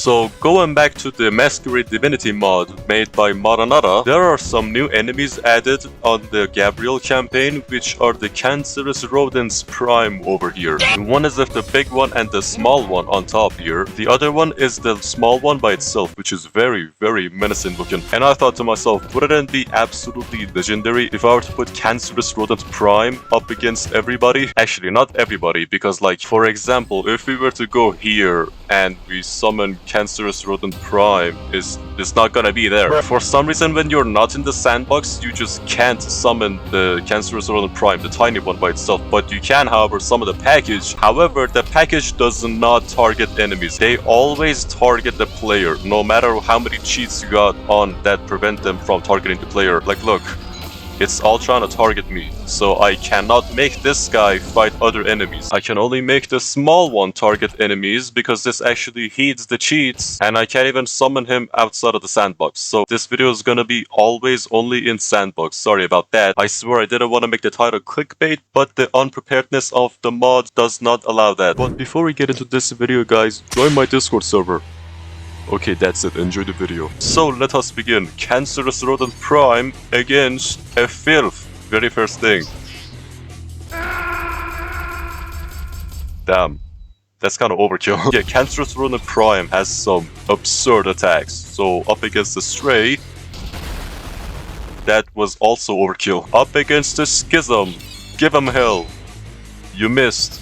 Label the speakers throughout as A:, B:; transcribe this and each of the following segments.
A: So going back to the Masquerade Divinity mod made by Maranata, there are some new enemies added on the Gabriel campaign, which are the Cancerous Rodent Prime over here. One is the big one and the small one on top here. The other one is the small one by itself, which is very, very menacing looking. And I thought to myself, wouldn't it be absolutely legendary if I were to put Cancerous Rodent Prime up against everybody? Actually, not everybody, because like, for example, if we were to go here and we summon Cancerous Rodent Prime, it's not gonna be there. For some reason, when you're not in the sandbox, you just can't summon the Cancerous Rodent Prime, the tiny one by itself. But you can, however, summon the package. However, the package does not target enemies. They always target the player, no matter how many cheats you got on that prevent them from targeting the player. Like, look. It's all trying to target me, so I cannot make this guy fight other enemies. I can only make the small one target enemies because this actually heeds the cheats, and I can't even summon him outside of the sandbox. So this video is gonna be always only in sandbox. Sorry about that. I swear I didn't want to make the title clickbait, but the unpreparedness of the mod does not allow that. But before we get into this video, guys, join my Discord server. Okay, that's it. Enjoy the video. So let us begin. Cancerous Rodent Prime against a FILTH. Very first thing. Damn. That's kind of overkill. Yeah, Cancerous Rodent Prime has some absurd attacks. So up against the Stray, that was also overkill. Up against the SCHISM. Give him hell. You missed.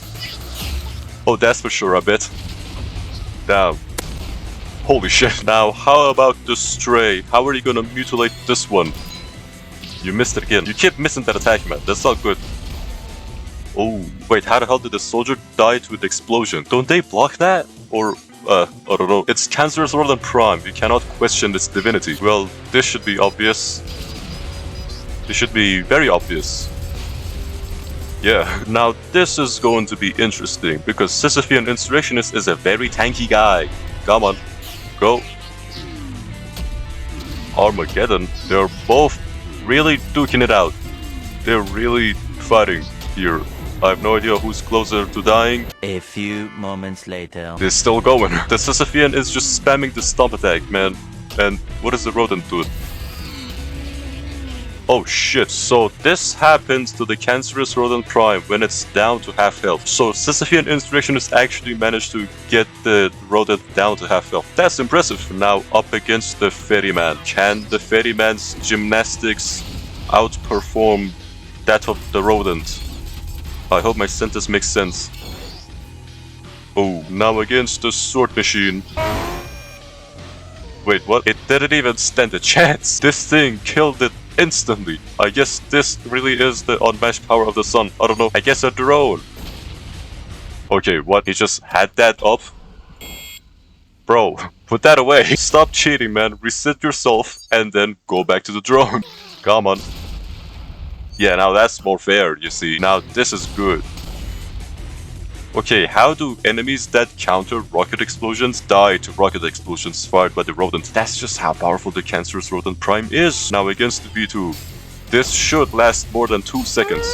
A: Oh, that's for sure, I bet. Damn. Holy shit. Now, how about the Stray? How are you gonna mutilate this one? You missed it again. You keep missing that attack, man. That's not good. Oh, wait, how the hell did the soldier die to the explosion? Don't they block that? Or, I don't know. It's Cancerous Rodent Prime. You cannot question its divinity. Well, this should be obvious. This should be very obvious. Yeah, now this is going to be interesting because SISYPHEAN Insurrectionist is a very tanky guy. Come on. Go. Armageddon. They're both really duking it out. They're really fighting here. I have no idea who's closer to dying.
B: A few moments later.
A: They're still going. The SISYPHEAN is just spamming the stomp attack, man. And what does the rodent do? Oh shit, so this happens to the Cancerous Rodent Prime when it's down to half health. So SISYPHEAN Insurrectionist actually managed to get the rodent down to half health. That's impressive. Now up against the Ferryman. Can the Ferryman's gymnastics outperform that of the rodent? I hope my sentence makes sense. Oh, now against the sword machine. Wait, what? It didn't even stand a chance. This thing killed it instantly. I guess this really is the unmatched power of the sun. I don't know. I guess a drone. Okay, what? He just had that up? Bro, put that away. Stop cheating, man. Reset yourself and then go back to the drone. Come on. Yeah, now that's more fair, you see. Now this is good. Okay, how do enemies that counter rocket explosions die to rocket explosions fired by the rodent? That's just how powerful the Cancerous Rodent Prime is. Now against the V2. This should last more than 2 seconds.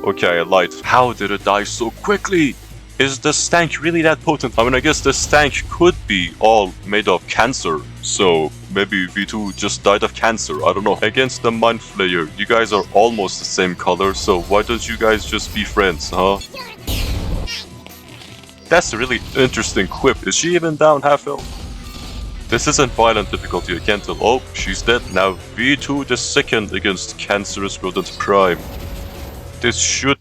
A: Okay, I lied. How did it die so quickly? Is the stank really that potent? I mean, I guess the stank could be all made of cancer. So maybe V2 just died of cancer. I don't know. Against the MINDFLAYER, you guys are almost the same color. So why don't you guys just be friends, huh? That's a really interesting quip. Is she even down half health? This isn't violent difficulty, I can't tell. Oh, she's dead. Now V2 the second against Cancerous Rodent Prime. This should...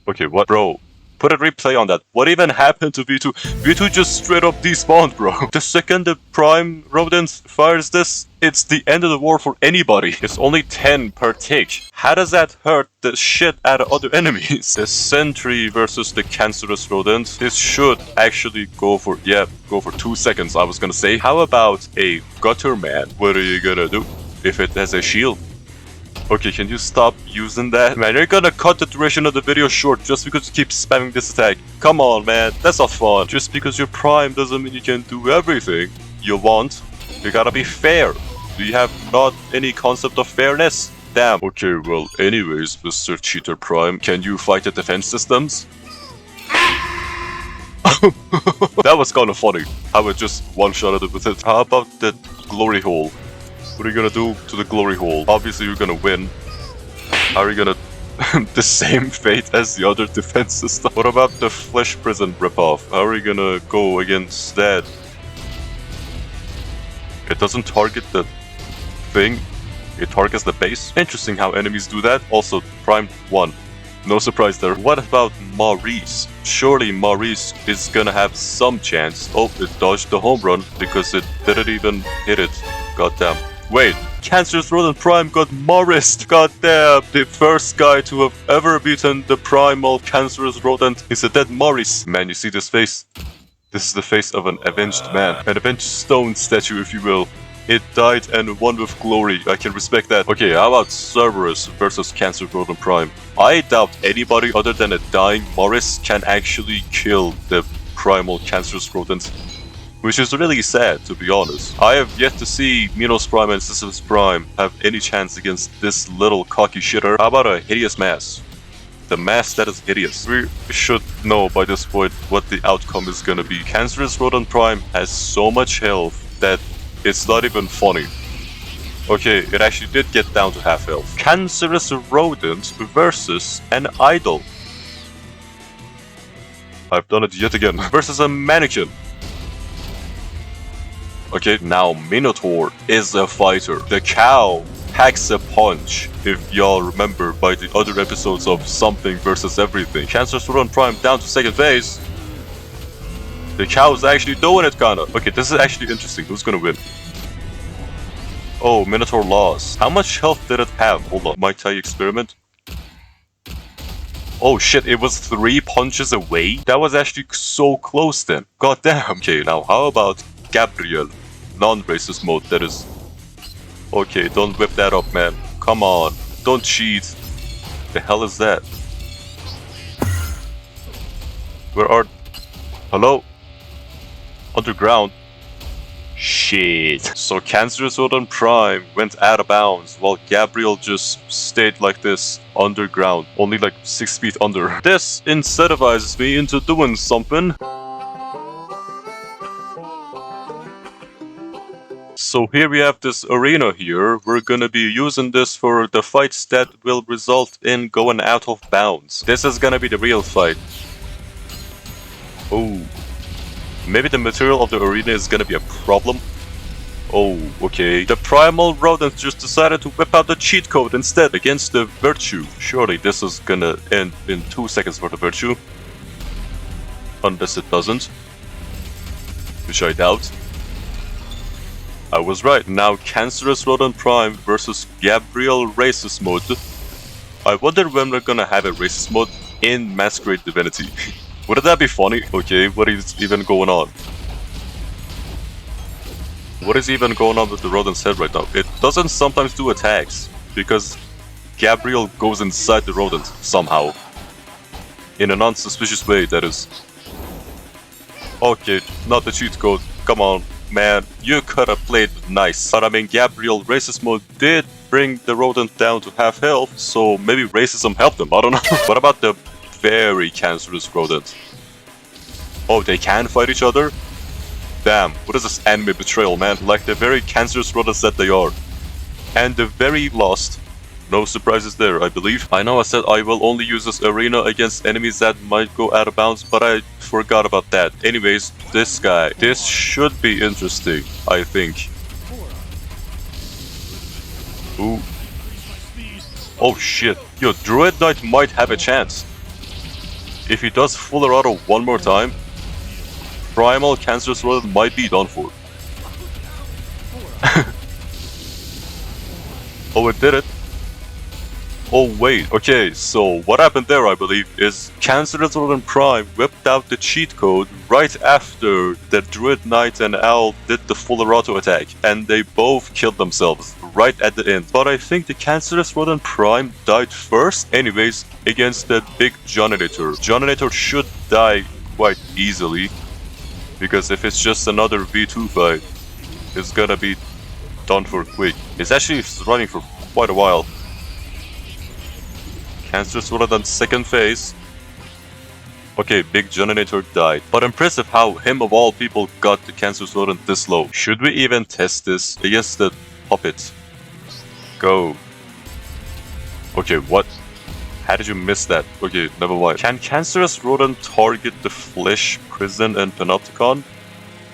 A: Okay, what? Bro, put a replay on that. What even happened to V2? V2 just straight up despawned, bro. The second the Prime Rodent fires this, it's the end of the war for anybody. It's only 10 per tick. How does that hurt the shit out of other enemies? The SENTRY versus the Cancerous Rodent. This should actually go for 2 seconds, I was gonna say. How about a GUTTERMAN? What are you gonna do if it has a shield? Okay, can you stop using that? Man, you're gonna cut the duration of the video short just because you keep spamming this attack. Come on, man, that's not fun. Just because you're Prime doesn't mean you can do everything you want. You gotta be fair. Do you have not any concept of fairness? Damn. Okay, well, anyways, Mr. Cheater Prime, can you fight the defense systems? That was kind of funny. How it just one-shotted it with it. How about the glory hole? What are you gonna do to the glory hole? Obviously you're gonna win. How are you gonna... the same fate as the other defense system? What about the flesh prison ripoff? How are you gonna go against that? It doesn't target the thing. It targets the base. Interesting how enemies do that. Also, Prime 1. No surprise there. What about MAURICE? Surely MAURICE is gonna have some chance. Oh, it dodged the home run because it didn't even hit it. Goddamn. Wait, Cancerous Rodent Prime got MAURICE'd. Goddamn. The first guy to have ever beaten the primal Cancerous Rodent is a dead MAURICE. Man, you see this face? This is the face of an avenged man. An avenged stone statue, if you will. It died and won with glory. I can respect that. Okay, how about Cerberus versus Cancerous Rodent Prime? I doubt anybody other than a dying MAURICE can actually kill the primal Cancerous Rodent. Which is really sad, to be honest. I have yet to see MINOS Prime and SISYPHUS Prime have any chance against this little cocky shitter. How about a hideous mass? The mass that is hideous. We should know by this point what the outcome is gonna be. Cancerous Rodent Prime has so much health that it's not even funny. Okay, it actually did get down to half health. Cancerous Rodent versus an idol. I've done it yet again. Versus a mannequin. Okay, now Minotaur is a fighter. The cow packs a punch, if y'all remember by the other episodes of Something versus Everything. Cancerous Rodent Prime down to second phase. The cow's actually doing it, kinda. Okay, this is actually interesting. Who's gonna win? Oh, Minotaur lost. How much health did it have? Hold on. Might I experiment? Oh shit, it was 3 punches away? That was actually so close then. God damn. Okay, now how about GABRIEL? Non-racist mode, that is. Okay, don't whip that up, man. Come on. Don't cheat. The hell is that? Where are... Hello? Underground? Shit. So Cancerous Rodent Prime went out of bounds while GABRIEL just stayed like this underground. Only like 6 feet under. This incentivizes me into doing something. So here we have this arena here. We're gonna be using this for the fights that will result in going out of bounds. This is gonna be the real fight. Oh. Maybe the material of the arena is gonna be a problem. Oh, okay. The primal rodent just decided to whip out the cheat code instead against the virtue. Surely this is gonna end in 2 seconds for the virtue. Unless it doesn't. Which I doubt. I was right. Now Cancerous Rodent Prime versus GABRIEL Racist Mode. I wonder when we're gonna have a racist mode in Masquerade Divinity. Wouldn't that be funny? Okay, what is even going on? What is even going on with the rodent's head right now? It doesn't sometimes do attacks, because GABRIEL goes inside the rodent, somehow. In a non-suspicious way, that is. Okay, not the cheat code. Come on, man. You could have played nice. But I mean, GABRIEL Racist Mode did bring the rodent down to half health, so maybe racism helped them, I don't know. What about the very cancerous rodent? Oh, they can fight each other? Damn, what is this anime betrayal, man? Like the very cancerous rodents that they are. And the very lost. No surprises there, I believe. I know I said I will only use this arena against enemies that might go out of bounds, but I forgot about that. Anyways, this guy. This should be interesting, I think. Ooh. Oh shit. Yo, Druid Knight might have a chance. If he does fuller auto one more time, primal Cancerous Rodent might be done for. Oh, it did it. Oh wait, okay, so what happened there, I believe, is Cancerous Rodent Prime whipped out the cheat code right after the Druid Knight and Owl did the fuller auto attack, and they both killed themselves right at the end. But I think the Cancerous Rodent Prime died first. Anyways, against that big JOHNINATOR. JOHNINATOR should die quite easily, because if it's just another V2 fight, it's gonna be done for quick. It's actually running for quite a while. Cancerous Rodent second phase. Okay, Big JOHNINATOR died. But impressive how him of all people got the cancerous rodent this low. Should we even test this against the puppet? Go. Okay, what? How did you miss that? Okay, never mind. Can cancerous rodent target the flesh, prison, and panopticon?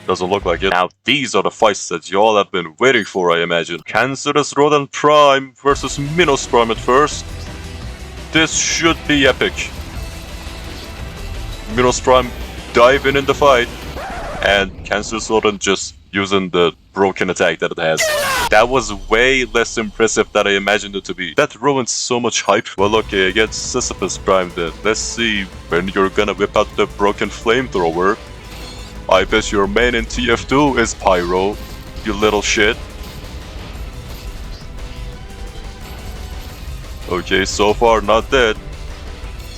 A: Doesn't look like it. Now, these are the fights that y'all have been waiting for, I imagine. Cancerous rodent prime versus MINOS prime at first. This should be epic. MINOS prime diving in the fight, and cancerous rodent just using the broken attack that it has. That was way less impressive than I imagined it to be. That ruins so much hype. Well, okay, against SISYPHUS prime then. Let's see when you're gonna whip out the broken flamethrower. I bet your main in TF2 is Pyro, you little shit. Okay, so far not dead.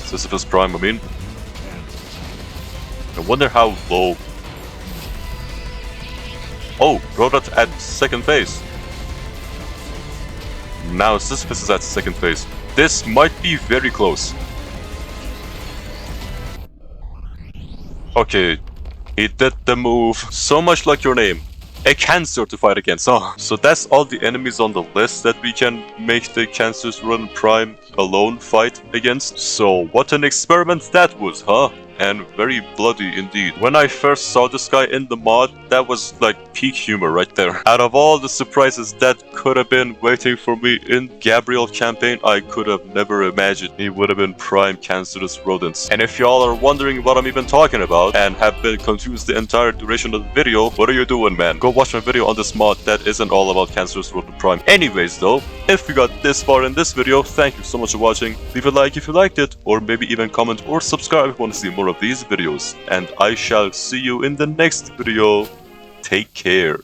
A: SISYPHUS prime, I mean. I wonder how low. Oh, Rodent at second phase. Now SISYPHUS is at second phase. This might be very close. Okay, he did the move. So much like your name. A cancer to fight against, huh? So that's all the enemies on the list that we can make the Cancerous Rodent Prime alone fight against. So what an experiment that was, huh? And very bloody indeed. When I first saw this guy in the mod, that was like peak humor right there. Out of all the surprises that could have been waiting for me in GABRIEL campaign, I could have never imagined he would have been prime cancerous rodents. And if y'all are wondering what I'm even talking about and have been confused the entire duration of the video, what are you doing, man? Go watch my video on this mod that isn't all about cancerous rodent prime. Anyways though, if you got this far in this video, thank you so much for watching. Leave a like if you liked it, or maybe even comment or subscribe if you want to see more of these videos, and I shall see you in the next video. Take care.